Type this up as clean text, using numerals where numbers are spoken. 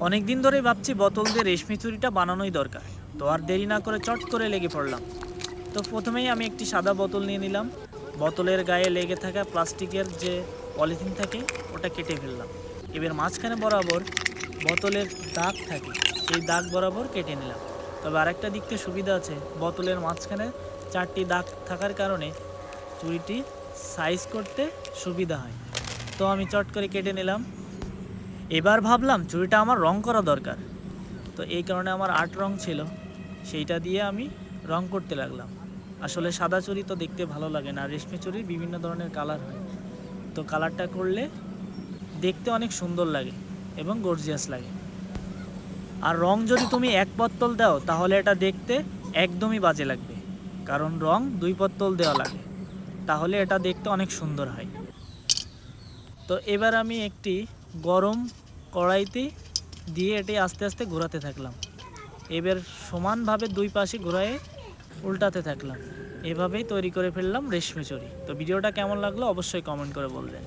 অনেক দিন ধরেই ভাবছি বোতল দিয়ে রেশমি চুড়িটা বানানোই দরকার। তো আর দেরি না করে চট করে লেগে পড়লাম। তো প্রথমেই আমি একটি সাদা বোতল নিয়ে নিলাম। বোতলের গায়ে লেগে থাকা প্লাস্টিকের যে পলিথিন থাকে ওটা কেটে ফেললাম। এবার মাঝখানে বরাবর বোতলের দাগ থাকে, সেই দাগ বরাবর কেটে নিলাম। তবে আরেকটা দিক থেকে সুবিধা আছে, বোতলের মাঝখানে 4টি দাগ থাকার কারণে চুড়িটি সাইজ করতে সুবিধা হয়। তো আমি চট করে কেটে নিলাম। এবার ভাবলাম চুড়িটা আমার রং করা দরকার। তো এই কারণে আমার আর্ট রং ছিল, সেইটা দিয়ে আমি রং করতে লাগলাম। আসলে সাদা চুড়ি তো দেখতে ভালো লাগে না, রেশমি চুড়ির বিভিন্ন ধরনের কালার হয়। তো কালারটা করলে দেখতে অনেক সুন্দর লাগে এবং গর্জিয়াস লাগে। আর রং যদি তুমি এক বোতল দাও তাহলে এটা দেখতে একদমই বাজে লাগবে, কারণ রং 2 বোতল দেওয়া লাগে, তাহলে এটা দেখতে অনেক সুন্দর হয়। তো এবার আমি একটি গরম কড়াইতে দিয়ে এটি আস্তে আস্তে ঘোরাতে থাকলাম। এবার সমানভাবে 2 পাশে ঘোরায়ে উল্টাতে থাকলাম। এভাবেই তৈরি করে ফেললাম রেশমি চুড়ি। তো ভিডিওটা কেমন লাগলো অবশ্যই কমেন্ট করে বলবেন।